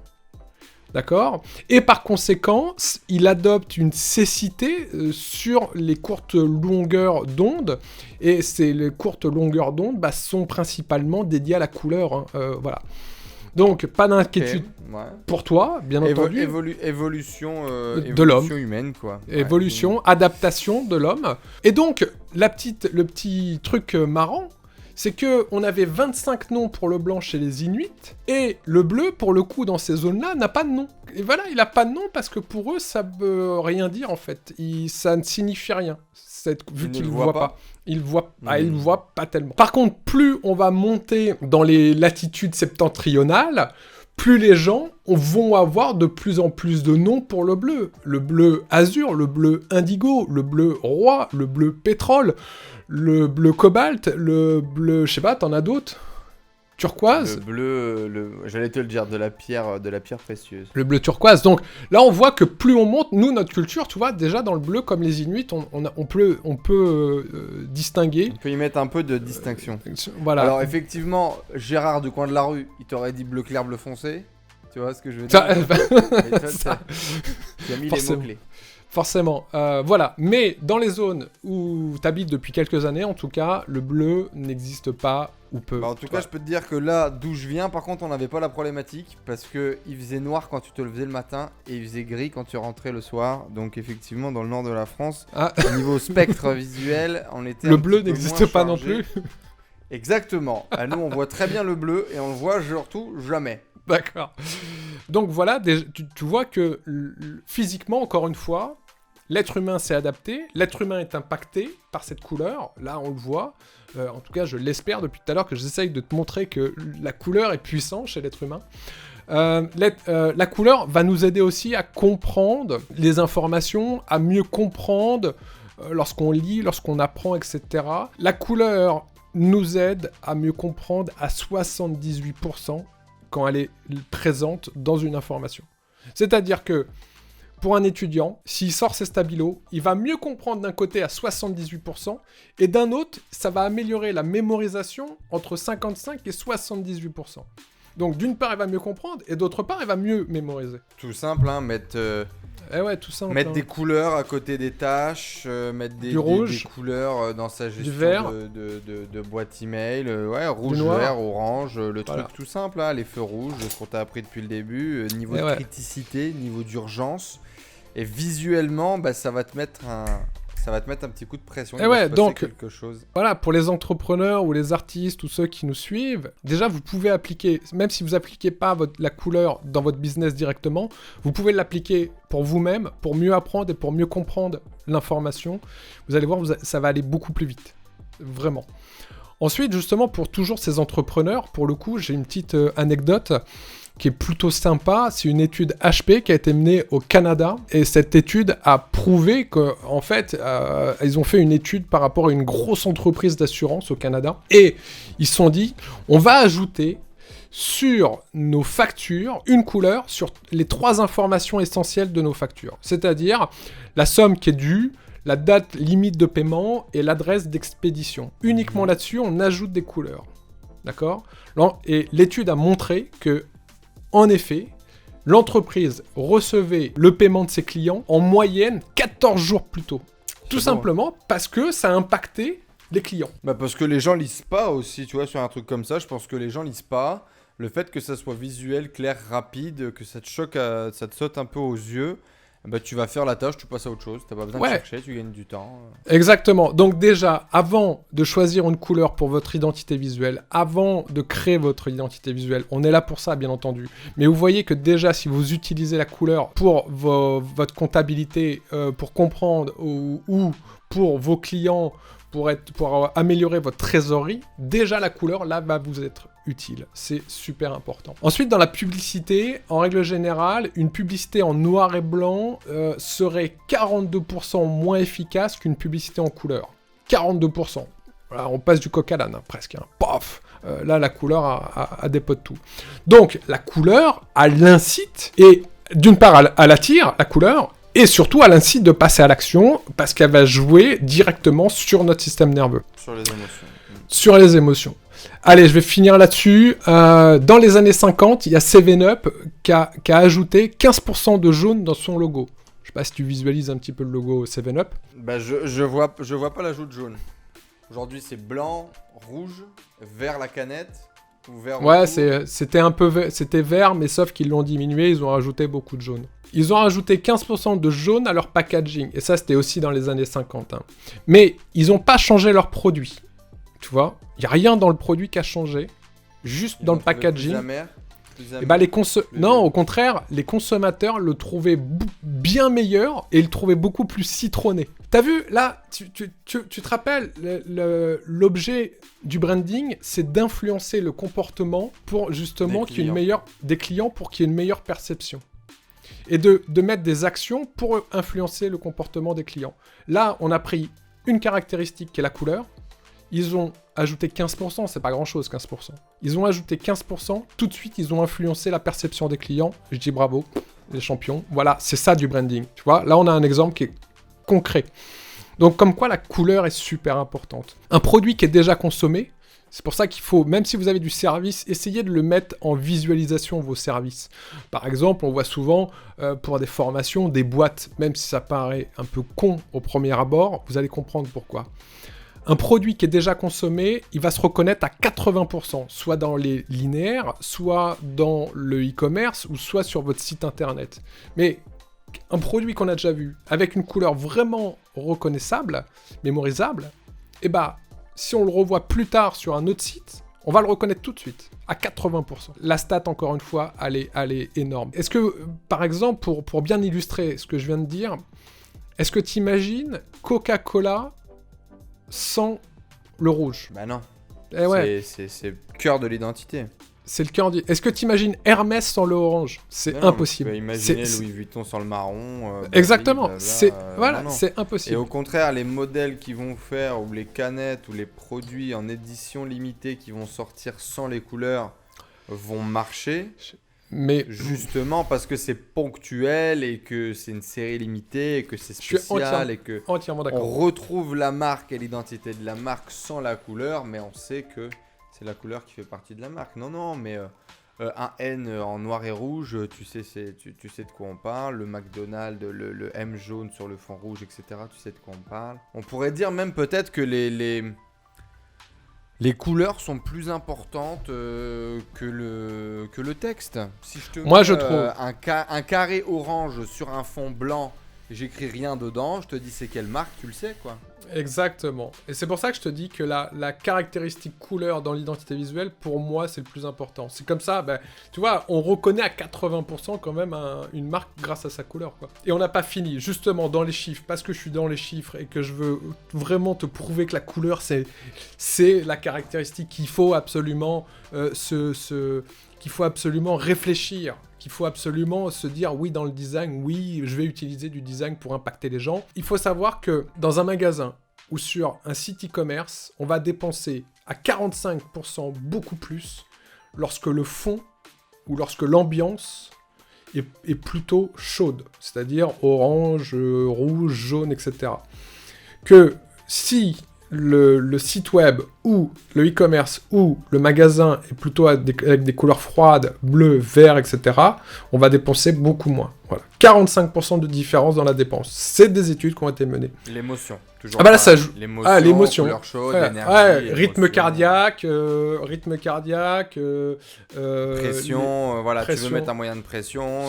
D'accord? Et par conséquent, il adopte une cécité sur les courtes longueurs d'onde, et les courtes longueurs d'onde sont principalement dédiées à la couleur. Hein, voilà. Donc, pas d'inquiétude pour toi, bien entendu. Évolution de l'homme. Humaine, quoi. Évolution, adaptation de l'homme. Et donc, le petit truc marrant, c'est qu'on avait 25 noms pour le blanc chez les Inuits, et le bleu, pour le coup, dans ces zones-là, n'a pas de nom. Et voilà, il n'a pas de nom parce que pour eux, ça veut rien dire, en fait. Ça ne signifie rien, vu qu'ils ne le voient pas. Il ne voit pas tellement. Par contre, plus on va monter dans les latitudes septentrionales, plus les gens vont avoir de plus en plus de noms pour le bleu. Le bleu azur, le bleu indigo, le bleu roi, le bleu pétrole, le bleu cobalt, le bleu, je sais pas, t'en as d'autres? Turquoise. Le bleu, j'allais te le dire, de la pierre précieuse. Le bleu turquoise. Donc là, on voit que plus on monte, nous, notre culture, tu vois, déjà dans le bleu, comme les Inuits, on peut distinguer. On peut y mettre un peu de distinction. Voilà. Alors effectivement, Gérard du coin de la rue, il t'aurait dit bleu clair, bleu foncé. Tu vois ce que je veux dire? Tu as mis les mots-clés. Forcément, voilà. Mais dans les zones où tu habites depuis quelques années, en tout cas, le bleu n'existe pas ou peu. En tout cas, je peux te dire que là, d'où je viens, par contre, on n'avait pas la problématique parce que il faisait noir quand tu te levais le matin et il faisait gris quand tu rentrais le soir. Donc effectivement, dans le nord de la France, au niveau spectre visuel, on était le bleu n'existe pas non plus. Exactement. À nous, on voit très bien le bleu et on le voit surtout jamais. D'accord. Donc voilà, tu vois que physiquement, encore une fois, l'être humain s'est adapté, l'être humain est impacté par cette couleur, là on le voit, en tout cas je l'espère depuis tout à l'heure que j'essaye de te montrer que la couleur est puissante chez l'être humain. La couleur va nous aider aussi à comprendre les informations, à mieux comprendre lorsqu'on lit, lorsqu'on apprend, etc. La couleur nous aide à mieux comprendre à 78% quand elle est présente dans une information. C'est-à-dire que pour un étudiant, s'il sort ses stabilos, il va mieux comprendre d'un côté à 78%, et d'un autre, ça va améliorer la mémorisation entre 55 et 78%. Donc d'une part, il va mieux comprendre, et d'autre part, il va mieux mémoriser. Tout simple, hein, mettre tout simple, des couleurs à côté des tâches, mettre des couleurs dans sa gestion de boîte email, rouge, vert, orange, truc tout simple, hein, les feux rouges, ce qu'on t'a appris depuis le début, niveau de criticité, niveau d'urgence, et visuellement, ça va te mettre un petit coup de pression. Donc quelque chose. Voilà, pour les entrepreneurs ou les artistes ou ceux qui nous suivent, déjà vous pouvez appliquer, même si vous n'appliquez pas la couleur dans votre business directement, vous pouvez l'appliquer pour vous-même, pour mieux apprendre et pour mieux comprendre l'information. Vous allez voir, ça va aller beaucoup plus vite. Vraiment. Ensuite, justement, pour toujours ces entrepreneurs, pour le coup, j'ai une petite anecdote qui est plutôt sympa. C'est une étude HP qui a été menée au Canada. Et cette étude a prouvé qu'en fait, ils ont fait une étude par rapport à une grosse entreprise d'assurance au Canada. Et ils se sont dit, on va ajouter sur nos factures une couleur sur les 3 informations essentielles de nos factures. C'est-à-dire la somme qui est due, la date limite de paiement et l'adresse d'expédition. Uniquement là-dessus, on ajoute des couleurs. D'accord ? Et l'étude a montré que en effet, l'entreprise recevait le paiement de ses clients en moyenne 14 jours plus tôt. Tout simplement parce que ça a impacté les clients. Parce que les gens lisent pas aussi, tu vois, sur un truc comme ça, je pense que les gens lisent pas. Le fait que ça soit visuel, clair, rapide, que ça te choque, ça te saute un peu aux yeux, tu vas faire la tâche, tu passes à autre chose, t'as pas besoin de chercher, tu gagnes du temps. Exactement. Donc déjà, avant de choisir une couleur pour votre identité visuelle, avant de créer votre identité visuelle, on est là pour ça, bien entendu. Mais vous voyez que déjà, si vous utilisez la couleur pour votre comptabilité, pour comprendre ou pour vos clients, pour améliorer votre trésorerie, déjà la couleur, là, va vous être utile. C'est super important. Ensuite, dans la publicité, en règle générale, une publicité en noir et blanc serait 42% moins efficace qu'une publicité en couleur. 42%. Voilà, on passe du coq à l'âne, presque. Paf, là, la couleur a des pots de tout. Donc, la couleur, elle l'incite, et d'une part, elle attire, la couleur, et surtout, elle incite de passer à l'action, parce qu'elle va jouer directement sur notre système nerveux. Sur les émotions. Sur les émotions. Allez, je vais finir là-dessus. Dans les années 50, il y a 7up qui a ajouté 15% de jaune dans son logo. Je sais pas si tu visualises un petit peu le logo 7up. Je vois pas l'ajout de jaune. Aujourd'hui, c'est blanc, rouge, vert la canette, ou vert. Ouais, c'était vert, mais sauf qu'ils l'ont diminué, ils ont rajouté beaucoup de jaune. Ils ont rajouté 15% de jaune à leur packaging, et ça, c'était aussi dans les années 50. Hein. Mais ils n'ont pas changé leur produit. Tu vois, il n'y a rien dans le produit qui a changé, juste dans le packaging. Et bah non, au contraire, les consommateurs le trouvaient bien meilleur et le trouvaient beaucoup plus citronné. T'as vu, là, tu te rappelles, l'objet du branding, c'est d'influencer le comportement pour justement qu'il y ait des clients pour qu'il y ait une meilleure perception. Et de mettre des actions pour influencer le comportement des clients. Là, on a pris une caractéristique qui est la couleur. Ils ont ajouté 15%, c'est pas grand-chose, 15%. Ils ont ajouté 15%, tout de suite, ils ont influencé la perception des clients. Je dis bravo, les champions. Voilà, c'est ça du branding. Tu vois, là, on a un exemple qui est concret. Donc, comme quoi, la couleur est super importante. Un produit qui est déjà consommé, c'est pour ça qu'il faut, même si vous avez du service, essayez de le mettre en visualisation, vos services. Par exemple, on voit souvent, pour des formations, des boîtes, même si ça paraît un peu con au premier abord, vous allez comprendre pourquoi. Un produit qui est déjà consommé, il va se reconnaître à 80%, soit dans les linéaires, soit dans le e-commerce, ou soit sur votre site internet. Mais un produit qu'on a déjà vu, avec une couleur vraiment reconnaissable, mémorisable, eh ben, si on le revoit plus tard sur un autre site, on va le reconnaître tout de suite, à 80%. La stat, encore une fois, elle est énorme. Est-ce que, par exemple, pour bien illustrer ce que je viens de dire, est-ce que tu imagines Coca-Cola sans le rouge? Bah non. Eh ouais. C'est le cœur de l'identité. C'est le cœur du... Est-ce que tu imagines Hermès sans le orange? C'est impossible. Tu peux imaginer Louis Vuitton sans le marron. Exactement. Voilà, c'est impossible. Et au contraire, les modèles qui vont faire, ou les canettes, ou les produits en édition limitée qui vont sortir sans les couleurs, vont marcher. Mais justement parce que c'est ponctuel et que c'est une série limitée et que c'est spécial et que on retrouve la marque et l'identité de la marque sans la couleur, mais on sait que c'est la couleur qui fait partie de la marque. Non, mais un N en noir et rouge, tu sais de quoi on parle. Le McDonald's, le M jaune sur le fond rouge, etc. Tu sais de quoi on parle. On pourrait dire même peut-être que les couleurs sont plus importantes que le texte. Si je te je trouve un carré orange sur un fond blanc, j'écris rien dedans, je te dis c'est quelle marque, tu le sais quoi. Exactement. Et c'est pour ça que je te dis que la caractéristique couleur dans l'identité visuelle, pour moi, c'est le plus important. C'est comme ça, tu vois, on reconnaît à 80% quand même une marque grâce à sa couleur, quoi. Et on n'a pas fini, justement, dans les chiffres, parce que je suis dans les chiffres et que je veux vraiment te prouver que la couleur, c'est la caractéristique qu'il faut absolument qu'il faut absolument réfléchir, qu'il faut absolument se dire oui dans le design, oui je vais utiliser du design pour impacter les gens. Il faut savoir que dans un magasin ou sur un site e-commerce, on va dépenser à 45% beaucoup plus lorsque le fond ou lorsque l'ambiance est plutôt chaude, c'est-à-dire orange, rouge, jaune, etc. Que si le site web ou le e-commerce ou le magasin est plutôt avec des couleurs froides, bleu, vert, etc., on va dépenser beaucoup moins. Voilà. 45% de différence dans la dépense. C'est des études qui ont été menées. L'émotion. Ah bah là, ça joue. L'émotion. Couleur chaude, l'énergie. Rythme cardiaque, pression, voilà, pression. Tu veux mettre un moyen de pression.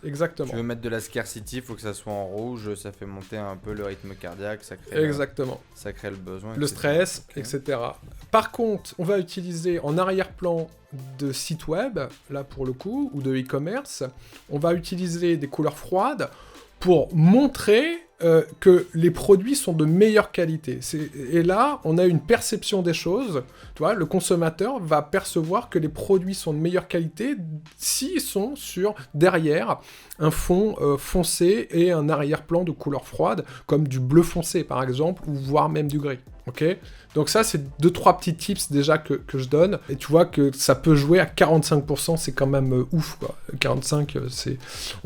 Exactement. Tu veux mettre de la scarcity, il faut que ça soit en rouge, ça fait monter un peu le rythme cardiaque, ça crée le besoin. Le stress, etc. Par contre, on va utiliser en arrière-plan de site web, là pour le coup, ou de e-commerce, on va utiliser des couleurs froides pour montrer que les produits sont de meilleure qualité. Et là, on a une perception des choses. Tu vois, le consommateur va percevoir que les produits sont de meilleure qualité s'ils sont derrière un fond foncé et un arrière-plan de couleur froide, comme du bleu foncé par exemple, ou voire même du gris. Ok ? Donc ça, c'est 2-3 petits tips déjà que je donne. Et tu vois que ça peut jouer à 45%, c'est quand même ouf, quoi. 45,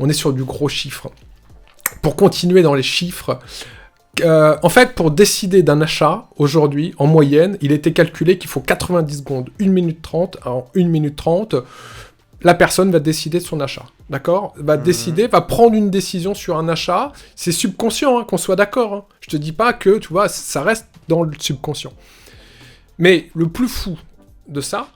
on est sur du gros chiffre. Pour continuer dans les chiffres, en fait, pour décider d'un achat, aujourd'hui, en moyenne, il était calculé qu'il faut 90 secondes, 1 minute 30. En 1 minute 30, la personne va décider de son achat, d'accord ? Va prendre une décision sur un achat. C'est subconscient, hein, qu'on soit d'accord. Hein. Je te dis pas que, tu vois, ça reste dans le subconscient. Mais le plus fou de ça,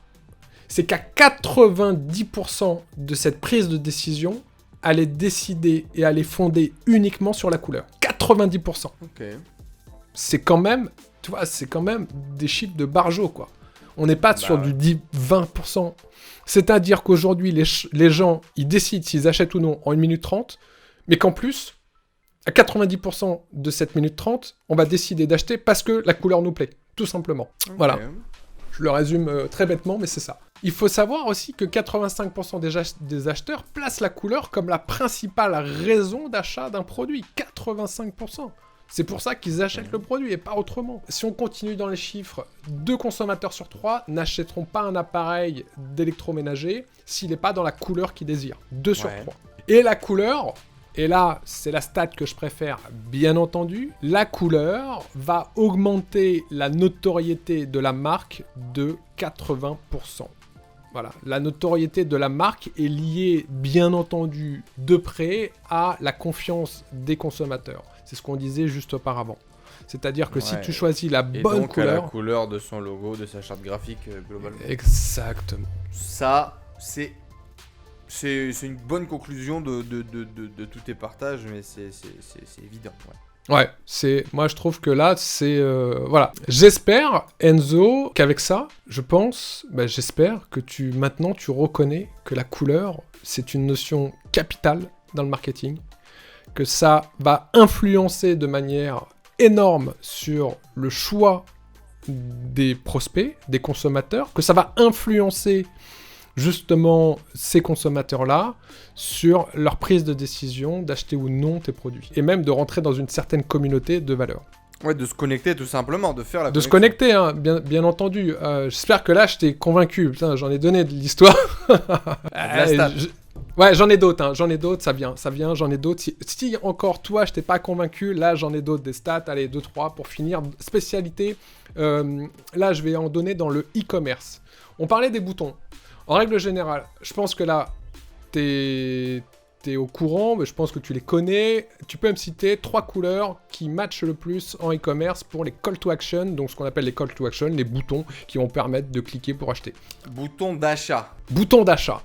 c'est qu'à 90% de cette prise de décision, elle est décidée et elle est fondée uniquement sur la couleur. 90%. Ok. C'est quand même, tu vois, c'est quand même des chiffres de barjo, quoi. On n'est pas sur du 10-20%. C'est-à-dire qu'aujourd'hui, les gens, ils décident s'ils achètent ou non en 1 minute 30, mais qu'en plus, à 90% de cette minute 30, on va décider d'acheter parce que la couleur nous plaît, tout simplement. Okay. Voilà. Je le résume très bêtement, mais c'est ça. Il faut savoir aussi que 85% des acheteurs placent la couleur comme la principale raison d'achat d'un produit. 85%. C'est pour ça qu'ils achètent le produit et pas autrement. Si on continue dans les chiffres, 2 consommateurs sur 3 n'achèteront pas un appareil d'électroménager s'il n'est pas dans la couleur qu'ils désirent. 2 sur 3. Et la couleur, et là, c'est la stat que je préfère, bien entendu, la couleur va augmenter la notoriété de la marque de 80%. Voilà, la notoriété de la marque est liée, bien entendu, de près à la confiance des consommateurs. C'est ce qu'on disait juste auparavant. C'est-à-dire que si tu choisis la bonne donc couleur... à la couleur de son logo, de sa charte graphique, globalement. Exactement. Ça, c'est une bonne conclusion de tous tes partages, mais c'est évident. Ouais, moi je trouve que là, c'est... voilà. J'espère, Enzo, qu'avec ça, je pense, j'espère que maintenant tu reconnais que la couleur, c'est une notion capitale dans le marketing, que ça va influencer de manière énorme sur le choix des prospects, des consommateurs, que ça va influencer justement ces consommateurs-là sur leur prise de décision d'acheter ou non tes produits. Et même de rentrer dans une certaine communauté de valeurs. Ouais, de se connecter tout simplement, de faire la connexion. De se connecter, hein, bien entendu. J'espère que là, je t'ai convaincu. Putain, j'en ai donné de l'histoire. Ouais, j'en ai d'autres, ça vient, j'en ai d'autres. Si encore toi, je t'ai pas convaincu, là, j'en ai d'autres, des stats, allez, 2-3 pour finir. Spécialité, là, je vais en donner dans le e-commerce. On parlait des boutons. En règle générale, je pense que là, t'es au courant, mais je pense que tu les connais. Tu peux me citer 3 couleurs qui matchent le plus en e-commerce pour les call to action, donc ce qu'on appelle les call to action, les boutons qui vont permettre de cliquer pour acheter. Bouton d'achat. Bouton d'achat.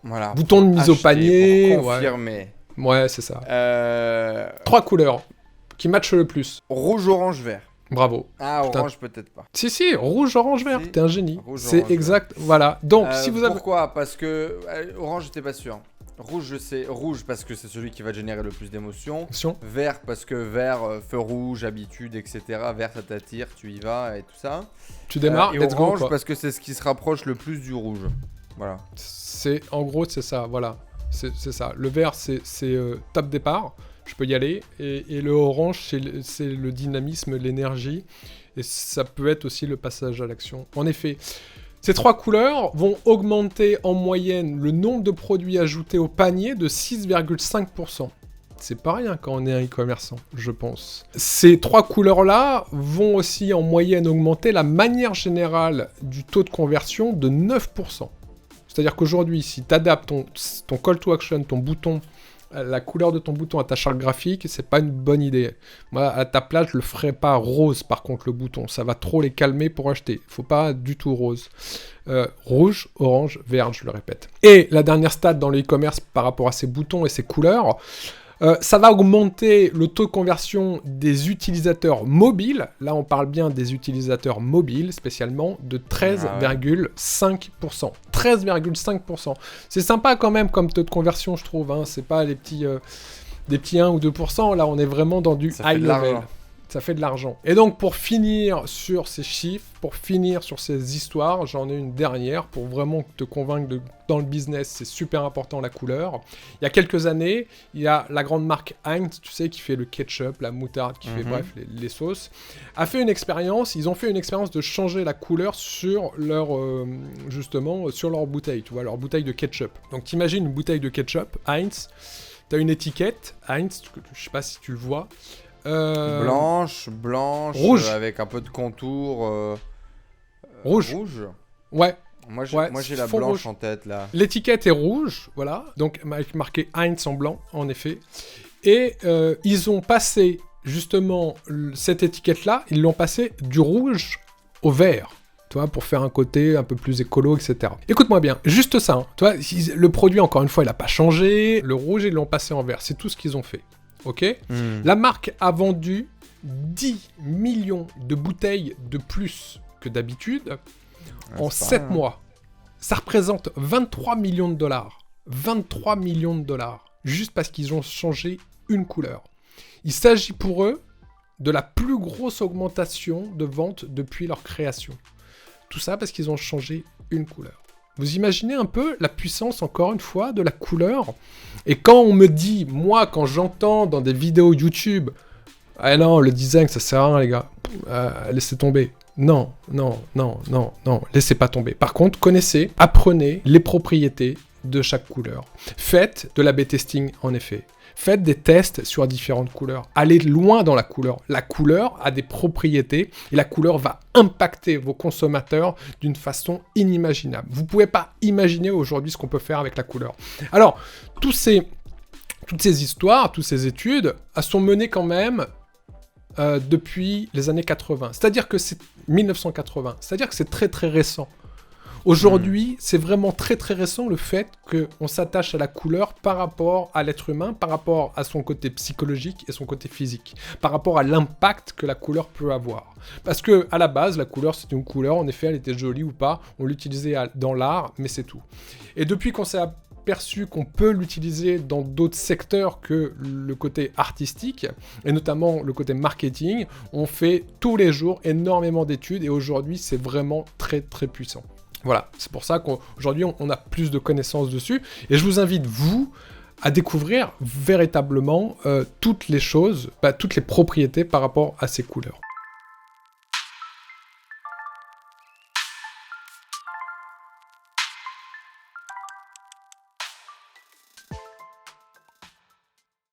Voilà. Bouton de mise au panier. Pour confirmer. Ouais, c'est ça. 3 couleurs qui matchent le plus. Rouge, orange, vert. Bravo. Ah, orange peut-être pas. Si, rouge, orange, vert. T'es un génie. C'est exact. Voilà. Donc, si vous avez... Pourquoi ? Parce que orange, j'étais pas sûr. Rouge, je sais. Rouge parce que c'est celui qui va générer le plus d'émotions. Vert parce que vert, feu rouge, habitude, etc. Vert, ça t'attire, tu y vas et tout ça. Tu démarres. Et orange parce que c'est ce qui se rapproche le plus du rouge. Voilà. En gros, c'est ça. Voilà. C'est ça. Le vert, c'est top départ. Je peux y aller. Et le orange, c'est le dynamisme, l'énergie. Et ça peut être aussi le passage à l'action. En effet, ces 3 couleurs vont augmenter en moyenne le nombre de produits ajoutés au panier de 6,5%. C'est pas rien quand on est un e-commerçant, je pense. Ces 3 couleurs-là vont aussi en moyenne augmenter la manière générale du taux de conversion de 9%. C'est-à-dire qu'aujourd'hui, si tu adaptes ton call to action, ton bouton, la couleur de ton bouton à ta charte graphique, c'est pas une bonne idée. Moi, à ta place, je le ferai pas rose, par contre, le bouton. Ça va trop les calmer pour acheter. Faut pas du tout rose. Rouge, orange, vert, je le répète. Et la dernière stat dans le e-commerce par rapport à ces boutons et ces couleurs, ça va augmenter le taux de conversion des utilisateurs mobiles. Là, on parle bien des utilisateurs mobiles, spécialement, de 13,5%. 13,5%. C'est sympa quand même comme taux de conversion, je trouve. Hein. C'est pas des petits 1 ou 2%. Là, on est vraiment dans du high level. Ça fait de l'argent. Et donc, pour finir sur ces chiffres, pour finir sur ces histoires, j'en ai une dernière pour vraiment te convaincre que dans le business, c'est super important la couleur. Il y a quelques années, il y a la grande marque Heinz, tu sais, qui fait le ketchup, la moutarde, qui fait bref les sauces, a fait une expérience. Ils ont fait une expérience de changer la couleur sur leur sur leur bouteille, tu vois, leur bouteille de ketchup. Donc, t'imagines une bouteille de ketchup Heinz, t'as une étiquette Heinz, je sais pas si tu le vois. Blanche, rouge. Avec un peu de contour. Rouge. Ouais. Moi j'ai la blanche rouge en tête là. L'étiquette est rouge, voilà. Donc avec marqué Heinz en blanc, en effet. Et ils ont passé justement cette étiquette-là, ils l'ont passée du rouge au vert. Tu vois, pour faire un côté un peu plus écolo, etc. Écoute-moi bien, juste ça. Hein. Tu vois, le produit, encore une fois, il n'a pas changé. Le rouge, ils l'ont passé en vert. C'est tout ce qu'ils ont fait. Ok. La marque a vendu 10 millions de bouteilles de plus que d'habitude. en c'est pas 7 rien, hein. mois. Ça représente 23 millions de dollars. 23 millions de dollars. Juste parce qu'ils ont changé une couleur. Il s'agit pour eux de la plus grosse augmentation de ventes depuis leur création. Tout ça parce qu'ils ont changé une couleur. Vous imaginez un peu la puissance, encore une fois, de la couleur? Et quand on me dit, moi, quand j'entends dans des vidéos YouTube, « Ah non, le design, ça sert à rien, les gars. Laissez tomber. » Non, laissez pas tomber. Par contre, connaissez, apprenez les propriétés de chaque couleur. Faites de l'A/B testing, en effet. Faites des tests sur différentes couleurs. Allez loin dans la couleur. La couleur a des propriétés et la couleur va impacter vos consommateurs d'une façon inimaginable. Vous ne pouvez pas imaginer aujourd'hui ce qu'on peut faire avec la couleur. Alors, toutes ces histoires, toutes ces études, elles sont menées quand même depuis les années 80. C'est-à-dire que c'est 1980. C'est-à-dire que c'est très très récent. Aujourd'hui, c'est vraiment très très récent le fait qu'on s'attache à la couleur par rapport à l'être humain, par rapport à son côté psychologique et son côté physique, par rapport à l'impact que la couleur peut avoir. Parce que à la base, la couleur c'était une couleur, en effet elle était jolie ou pas, on l'utilisait dans l'art, mais c'est tout. Et depuis qu'on s'est aperçu qu'on peut l'utiliser dans d'autres secteurs que le côté artistique, et notamment le côté marketing, on fait tous les jours énormément d'études et aujourd'hui c'est vraiment très très puissant. Voilà, c'est pour ça qu'aujourd'hui on a plus de connaissances dessus et je vous invite vous à découvrir véritablement toutes les choses, toutes les propriétés par rapport à ces couleurs.